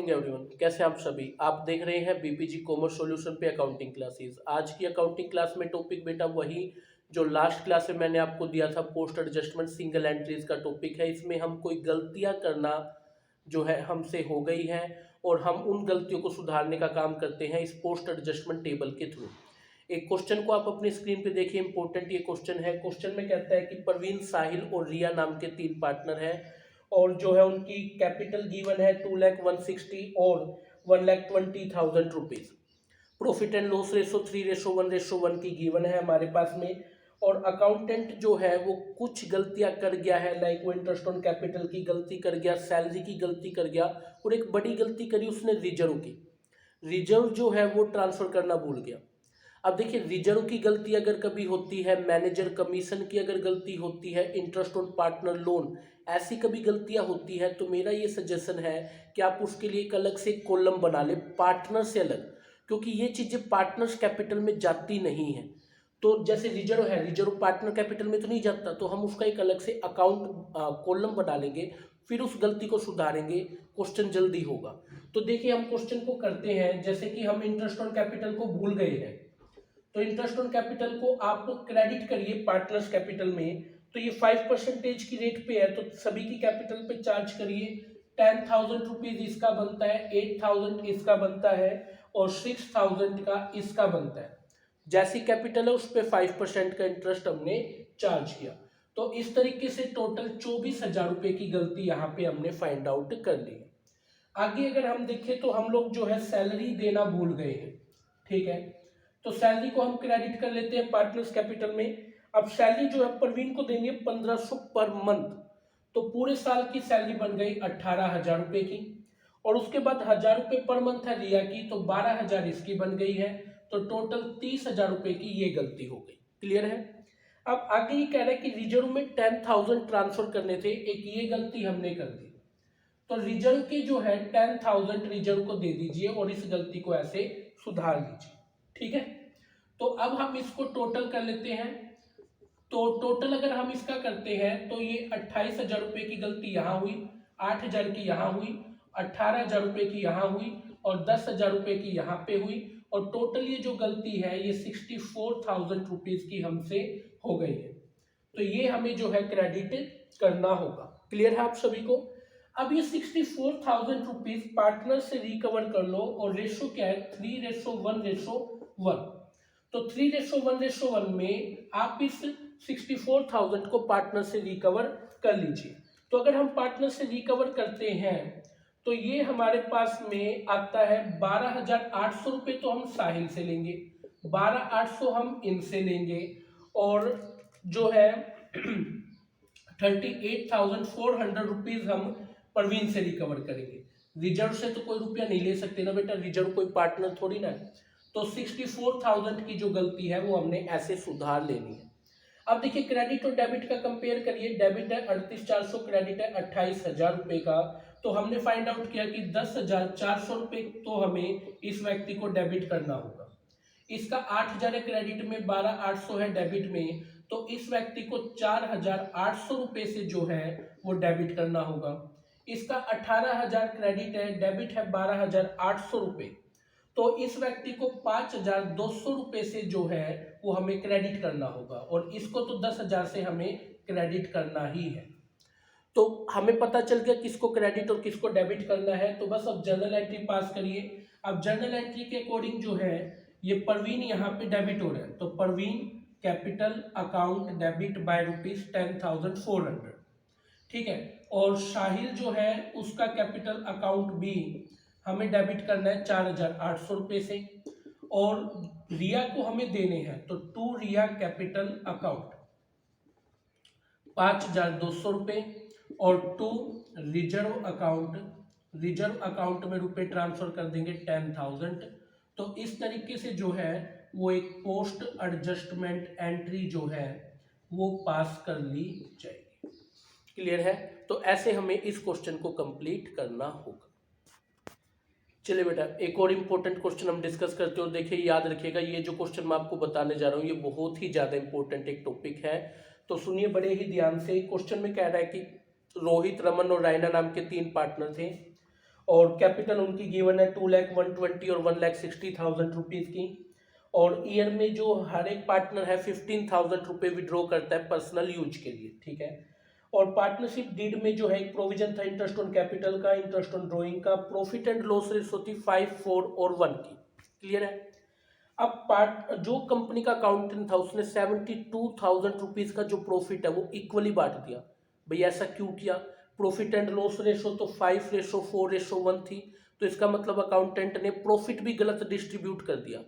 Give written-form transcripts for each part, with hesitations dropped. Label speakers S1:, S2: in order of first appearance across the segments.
S1: Morning everyone, कैसे आप सभी। आप देख रहे हैं बीपीजी कॉमर्स सॉल्यूशन पे अकाउंटिंग क्लासेस। आज की अकाउंटिंग क्लास में टॉपिक बेटा वही जो लास्ट क्लास में मैंने आपको दिया था, पोस्ट एडजस्टमेंट सिंगल एंट्रीज का टॉपिक है। इसमें हम कोई गलतियां करना जो है हमसे हो गई है और हम उन गलतियों को सुधारने का काम करते हैं इस पोस्ट एडजस्टमेंट टेबल के थ्रू। एक क्वेश्चन को आप अपनी स्क्रीन पे देखिए, इंपॉर्टेंट ये क्वेश्चन है। क्वेश्चन में कहता है कि प्रवीण, साहिल और रिया नाम के 3 पार्टनर हैं और जो है उनकी कैपिटल गिवन है 2,160 और 1,20,000 rupees. Profit and loss ratio 3:1:1 की गिवन है हमारे पास में। और अकाउंटेंट जो है वो कुछ गलतियां कर गया है, लाइक वो इंटरेस्ट ऑन कैपिटल की गलती कर गया, सैलरी की गलती कर गया और एक बड़ी गलती करी उसने रिजर्व की। रिजर्व जो है वो ट्रांसफर करना भूल गया। अब देखिए, रिजर्व की गलती अगर कभी होती है, मैनेजर कमीशन की अगर गलती होती है, इंटरेस्ट ऑन पार्टनर लोन, ऐसी कभी गलतियां होती है तो मेरा ये सजेशन है कि आप उसके लिए एक अलग से कॉलम बना ले, पार्टनर से अलग, क्योंकि ये चीज़ें पार्टनर्स कैपिटल में जाती नहीं है। तो जैसे रिजर्व है, रिजर्व पार्टनर कैपिटल में तो नहीं जाता, तो हम उसका एक अलग से अकाउंट कॉलम बना लेंगे, फिर उस गलती को सुधारेंगे, क्वेश्चन जल्दी होगा। तो देखिए, हम क्वेश्चन को करते हैं। जैसे कि हम इंटरेस्ट ऑन कैपिटल को भूल गए हैं, तो इंटरेस्ट ऑन कैपिटल को आप क्रेडिट करिए पार्टनर्स कैपिटल में। तो ये 5% की रेट पे है, तो सभी की कैपिटल पे चार्ज करिए। 10,000 रुपीज इसका बनता है, 8,000 इसका बनता है और 6,000 का इसका बनता है। जैसी कैपिटल है उस पर 5% का इंटरेस्ट हमने चार्ज किया। तो इस तरीके से टोटल 24,000 रुपये की गलती यहाँ पे हमने फाइंड आउट कर ली। आगे अगर हम देखें तो हम लोग जो है सैलरी देना भूल गए हैं, ठीक है। तो सैलरी को हम क्रेडिट कर लेते हैं पार्टनर्स कैपिटल में। अब सैलरी जो है प्रवीण को देंगे 1,500 पर मंथ, तो पूरे साल की सैलरी बन गई 18,000 रुपये की। और उसके बाद 1,000 रुपये पर मंथ है रिया की, तो 12,000 इसकी बन गई है। तो टोटल 30,000 रुपये की ये गलती हो गई। क्लियर है। अब आगे ये कह रहा है कि रिजर्व में 10,000 ट्रांसफर करने थे, एक ये गलती हमने कर दी। तो रिजर्व के जो है 10,000 रिजर्व को दे दीजिए और इस गलती को ऐसे सुधार लीजिए, ठीक है। तो अब हम इसको टोटल कर लेते हैं। तो टोटल अगर हम इसका करते हैं तो ये 28,000 रुपये की गलती यहाँ हुई, 8,000 की यहाँ हुई, 18,000 रुपये की यहाँ हुई और 10,000 रुपये की यहाँ पे हुई। और टोटल ये जो गलती है ये 64,000 रुपीज की हमसे हो गई है। तो ये हमें जो है क्रेडिट करना होगा। क्लियर है आप सभी को। अब ये 64,000 रुपीज पार्टनर से रिकवर कर लो और रेशो क्या है, 3:1:1। तो 3:1:1 में आप इस 64,000 को पार्टनर से रिकवर कर लीजिए। तो अगर हम पार्टनर से रिकवर करते हैं तो ये हमारे पास में आता है 12,800 रुपये। तो हम साहिल से लेंगे, 12,800 हम इनसे लेंगे और जो है 38,400 रुपीज हम प्रवीण से रिकवर करेंगे। रिजर्व से तो कोई रुपया नहीं ले सकते ना बेटा, रिजर्व कोई पार्टनर थोड़ी ना है। तो 64,000 की जो गलती है वो हमने ऐसे सुधार लेनी है। अब देखिए, क्रेडिट और डेबिट का कंपेयर करिए। डेबिट है 38,400, क्रेडिट है 28,000 रुपये का। तो हमने फाइंड आउट किया कि 10,400 रुपये तो हमें इस व्यक्ति को डेबिट करना होगा। इसका 8,000 है क्रेडिट में, 12,800 है डेबिट में, तो इस व्यक्ति को 4,800 रुपये से जो है वो डेबिट करना होगा। इसका 18,000 क्रेडिट है, डेबिट है 12,800 रुपये, तो इस व्यक्ति को 5,200 रुपये से जो है वो हमें क्रेडिट करना होगा। और इसको तो 10,000 से हमें क्रेडिट करना ही है। तो हमें पता चल गया किसको क्रेडिट और किसको डेबिट करना है। तो बस अब जर्नल एंट्री पास करिए। अब जर्नल एंट्री के अकॉर्डिंग जो है ये प्रवीण यहाँ पे डेबिट हो रहा है, तो Praveen capital account debit by ₹10,400, ठीक है। और साहिल जो है उसका कैपिटल अकाउंट भी हमें डेबिट करना है 4,800 रुपये से। और रिया को हमें देने हैं, तो टू रिया कैपिटल अकाउंट 5,200 रुपये और टू रिजर्व अकाउंट में रुपए ट्रांसफर कर देंगे 10,000। तो इस तरीके से जो है वो एक पोस्ट एडजस्टमेंट एंट्री जो है वो पास कर ली जाएगी। क्लियर है। तो ऐसे हमें इस क्वेश्चन को कंप्लीट करना होगा। चलिए बेटा, एक और इम्पोर्टेंट क्वेश्चन हम डिस्कस करते हैं। और देखिए, याद रखिएगा, ये जो क्वेश्चन मैं आपको बताने जा रहा हूँ ये बहुत ही ज़्यादा इंपॉर्टेंट एक टॉपिक है, तो सुनिए बड़े ही ध्यान से। क्वेश्चन में कह रहा है कि रोहित, रमन और रायना नाम के 3 पार्टनर थे और कैपिटल उनकी गिवन है 2,120 और 1,60,000 रुपीज़ की। और ईयर में जो हर एक पार्टनर है 15,000 रुपये विड्रॉ करता है पर्सनल यूज के लिए, ठीक है। और पार्टनरशिप डीड में जो है एक प्रोविजन था इंटरेस्ट ऑन कैपिटल का, इंटरेस्ट ऑन ड्रॉइंग का, प्रॉफिट एंड लॉस रेशो थी 5, 4 और 1 की। क्लियर है। अब जो कंपनी का अकाउंटेंट था उसने 72,000 रुपीज़ का जो प्रॉफिट है वो इक्वली बांट दिया। भाई ऐसा क्यों किया? प्रॉफिट एंड लॉस रेशो तो 5:4:1 थी, तो इसका मतलब अकाउंटेंट ने प्रॉफिट भी गलत डिस्ट्रीब्यूट कर दिया।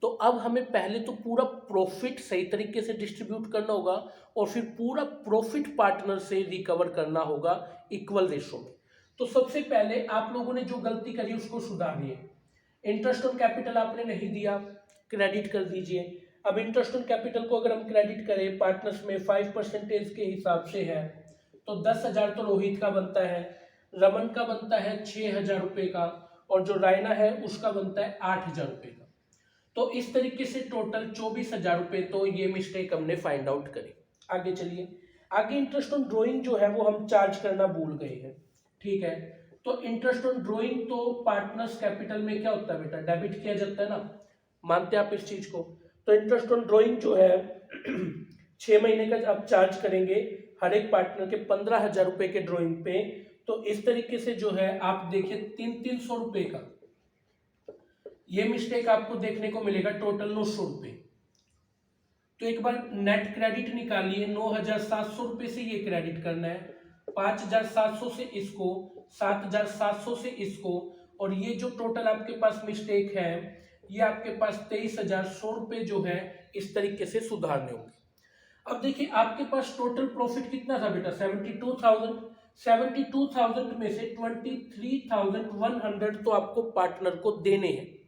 S1: तो अब हमें पहले तो पूरा प्रॉफिट सही तरीके से डिस्ट्रीब्यूट करना होगा और फिर पूरा प्रॉफिट पार्टनर से रिकवर करना होगा इक्वल रेशो में। तो सबसे पहले आप लोगों ने जो गलती करी उसको सुधारिए। इंटरेस्ट ऑन कैपिटल आपने नहीं दिया, क्रेडिट कर दीजिए। अब इंटरेस्ट ऑन कैपिटल को अगर हम क्रेडिट करें पार्टनर्स में 5% के हिसाब से है तो 10,000 तो रोहित का बनता है, रमन का बनता है 6,000 रुपये का, और जो रायना है उसका बनता है 8,000 रुपये का। तो इस तरीके से टोटल 24,000 रुपये तो ये मिस्टेक हमने फाइंड आउट करी। आगे चलिए, आगे इंटरेस्ट ऑन ड्रॉइंग जो है वो हम चार्ज करना भूल गए हैं, ठीक है। तो इंटरेस्ट ऑन ड्रॉइंग तो पार्टनर्स कैपिटल में क्या होता है बेटा, डेबिट किया जाता है ना, मानते हैं आप इस चीज को। तो इंटरेस्ट ऑन ड्रॉइंग जो है 6 महीने का आप चार्ज करेंगे हर एक पार्टनर के 15,000 रुपए के ड्रॉइंग पे। तो इस तरीके से जो है आप देखिए 300 रुपए का ये मिस्टेक आपको देखने को मिलेगा, टोटल 900 रुपए। तो एक बार नेट क्रेडिट निकालिए, 9,700 रुपए से ये क्रेडिट करना है, 5,700 से इसको, 7,700 से इसको, और ये जो टोटल आपके पास मिस्टेक है ये आपके पास 23,100 रुपए जो है इस तरीके से सुधारने होंगे। अब देखिए आपके पास टोटल प्रॉफिट कितना था बेटा, 72,000। 72,000 में से 23,100 तो आपको पार्टनर को देने हैं,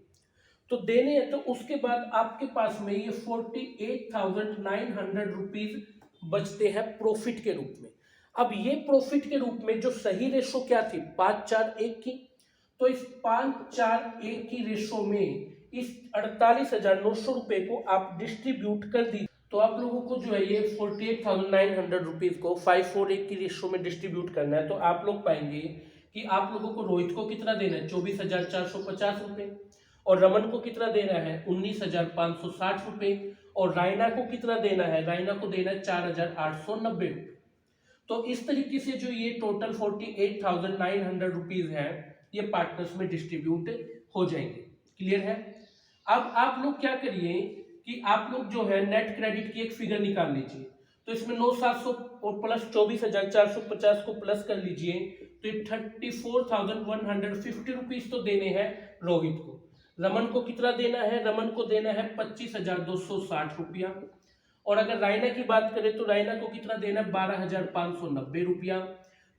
S1: तो देने हैं। तो उसके बाद आपके पास में ये 48,900 रुपीज बचते हैं प्रॉफिट के रूप में। अब ये प्रॉफिट के रूप में जो सही रेशो क्या थी, 5:4:1 की। तो इस 5:4:1 की रेशो में इस 48,900 रुपए को आप डिस्ट्रीब्यूट कर दीजिए। तो आप लोगों को जो है ये 48,900 रुपीज को 5:4:1 की रेशो में डिस्ट्रीब्यूट करना है। तो आप लोग पाएंगे कि आप लोगों को रोहित को कितना देना है, 24,450 रुपए, और रमन को कितना देना है, 19,560 रुपए, और रायना को कितना देना है, रायना को देना है 4,890 रुपए। तो इस तरीके से जो ये टोटल 48,900 रुपीज है ये पार्टनर्स में डिस्ट्रीब्यूट हो जाएंगे। क्लियर है। अब आप लोग क्या करिए कि आप लोग जो है नेट क्रेडिट की एक फिगर निकाल लीजिए। तो इसमें 9,700 और प्लस 24,450 को प्लस कर लीजिए, तो ये 34,150 रुपीज तो देने हैं रोहित को। रमन को कितना देना है, रमन को देना है 25,260 रुपया। और अगर रायना की बात करें तो रायना को कितना देना है, 12,590 रुपया।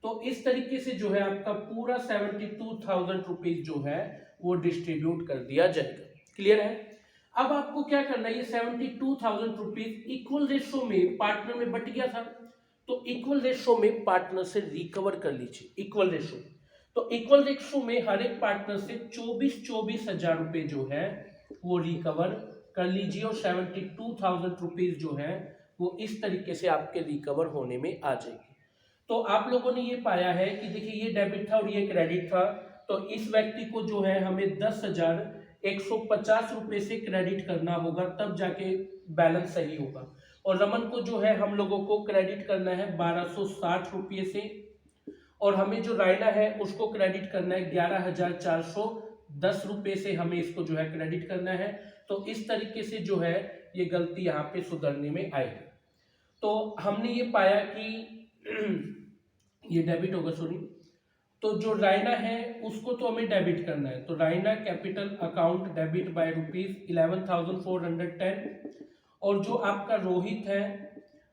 S1: तो इस तरीके से जो है आपका पूरा 72,000 रुपीज जो है वो डिस्ट्रीब्यूट कर दिया जाएगा। क्लियर है। अब आपको क्या करना है, ये 72,000 रुपीज इक्वल रेशो में पार्टनर में बट गया था, तो इक्वल रेशो में पार्टनर से रिकवर कर लीजिए। इक्वल रेशो, तो इक्वल रेशो में हर एक पार्टनर से 24,000 रुपए जो है वो रिकवर कर लीजिए, और 72,000 रुपीज जो है वो इस तरीके से आपके रिकवर होने में आ जाएगी। तो आप लोगों ने ये पाया है कि देखिए ये डेबिट था और ये क्रेडिट था, तो इस व्यक्ति को जो है हमें 10,150 रुपए से क्रेडिट करना होगा, तब जाके बैलेंस सही होगा। और रमन को जो है हम लोगों को क्रेडिट करना है 1,260 रुपये से, और हमें जो रायना है उसको क्रेडिट करना है 11,410 रुपये से, हमें इसको जो है क्रेडिट करना है। तो इस तरीके से जो है ये गलती यहाँ पे सुधरने में आएगी। तो हमने ये पाया कि ये डेबिट होगा, सॉरी। तो जो रायना है उसको तो हमें डेबिट करना है, तो Raina capital account debit bye ₹11,410। और जो आपका रोहित है,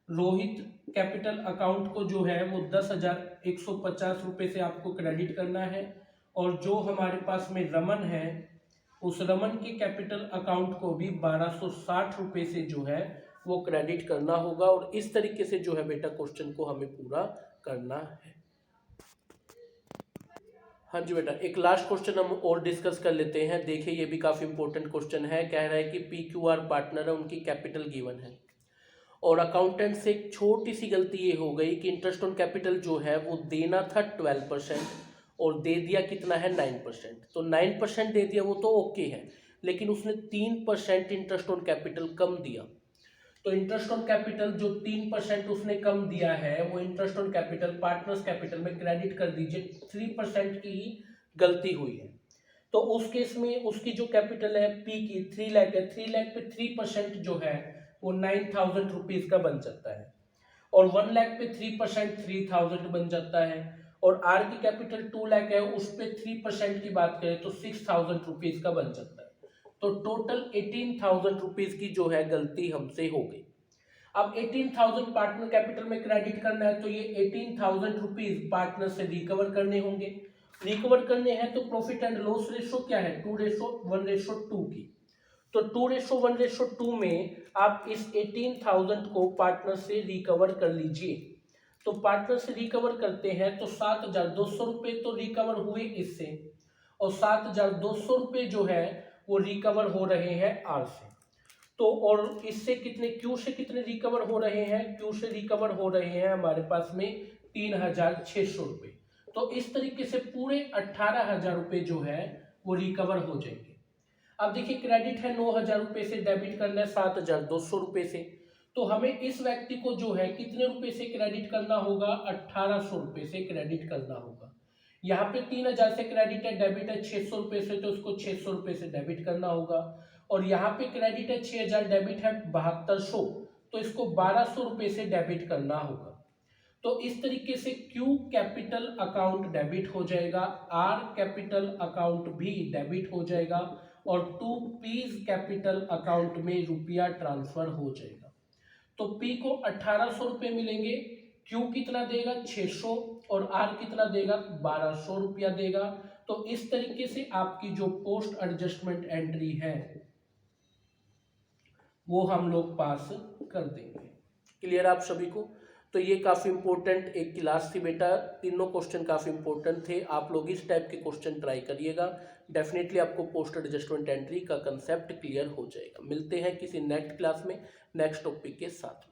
S1: रोहित कैपिटल अकाउंट को जो है वो 10,150 रुपये से आपको क्रेडिट करना है। और जो हमारे पास में रमन है उस रमन के कैपिटल अकाउंट को भी 1,260 रुपये से जो है वो क्रेडिट करना होगा। और इस तरीके से जो है बेटा क्वेश्चन को हमें पूरा करना है। हाँ जी बेटा, एक लास्ट क्वेश्चन हम और डिस्कस कर लेते हैं। देखिए ये भी काफ़ी इंपॉर्टेंट क्वेश्चन है। कह रहा है कि PQR पार्टनर है, उनकी कैपिटल गिवन है, और अकाउंटेंट से एक छोटी सी गलती ये हो गई कि इंटरेस्ट ऑन कैपिटल जो है वो देना था 12%, और दे दिया कितना है 9%। तो 9% दे दिया वो तो ओके है, लेकिन उसने 3% इंटरेस्ट ऑन कैपिटल कम दिया। तो इंटरेस्ट ऑन कैपिटल जो 3% उसने कम दिया है वो interest on capital partners capital में क्रेडिट कर दीजिए, 3% की ही गलती हुई है। तो उस केस में उसकी जो कैपिटल है पी की 3 लाख है, 3 लाख पे 3% जो है वो 9,000 रुपीज का बन जाता है, और 1 लाख पे 3% 3,000 बन जाता है, और आर की कैपिटल 2 लाख है उस पे 3% की बात करें तो 6,000 रुपीज का बन जाता है। तो टोटल 18,000 रुपीज की जो है गलती हमसे हो गई। अब 18,000 पार्टनर कैपिटल में क्रेडिट करना है, तो ये 18,000 रुपीज पार्टनर से रिकवर करने होंगे। रिकवर करने हैं तो प्रॉफिट एंड लॉस रेशो क्या है 2:1:2 की। तो 2:1:2 में आप इस 18,000 को पार्टनर से रिकवर कर लीजिए। तो पार्टनर से रिकवर करते हैं तो 7,200 रुपये तो रिकवर हुए इससे, और 7,200 रुपये जो है वो रिकवर हो रहे हैं आर से। तो और इससे कितने क्यू से कितने रिकवर हो रहे हैं, क्यू से रिकवर हो रहे हैं हमारे पास में 3,600 रुपये। तो इस तरीके से पूरे 18,000 रुपये जो है वो रिकवर हो जाएंगे। अब देखिए क्रेडिट है 9,000 रुपये से, डेबिट करना है 7,200 रुपये से। तो हमें इस व्यक्ति को जो है कितने रुपए से क्रेडिट करना होगा, 1,800 रुपये से क्रेडिट करना होगा। यहाँ पे 3,000 से क्रेडिट है, डेबिट है 600 रुपये से, तो उसको 600 रुपये से डेबिट करना होगा। और यहाँ पे क्रेडिट है 6,000, डेबिट है 7,200, तो इसको 1,200 रुपये से डेबिट करना होगा। तो इस तरीके से क्यू कैपिटल अकाउंट डेबिट हो जाएगा, आर कैपिटल अकाउंट भी डेबिट हो जाएगा, और 2 पीज कैपिटल अकाउंट में रुपया ट्रांसफर हो जाएगा। तो पी को 1,800 रुपये मिलेंगे, क्यू कितना देगा 600, और आर कितना देगा 1,200 रुपया देगा। तो इस तरीके से आपकी जो पोस्ट एडजस्टमेंट एंट्री है वो हम लोग पास कर देंगे। क्लियर आप सभी को? तो ये काफ़ी इंपॉर्टेंट एक क्लास थी बेटा, तीनों क्वेश्चन काफ़ी इंपॉर्टेंट थे। आप लोग इस टाइप के क्वेश्चन ट्राई करिएगा, डेफिनेटली आपको पोस्ट एडजस्टमेंट एंट्री का कंसेप्ट क्लियर हो जाएगा। मिलते हैं किसी नेक्स्ट क्लास में नेक्स्ट टॉपिक के साथ।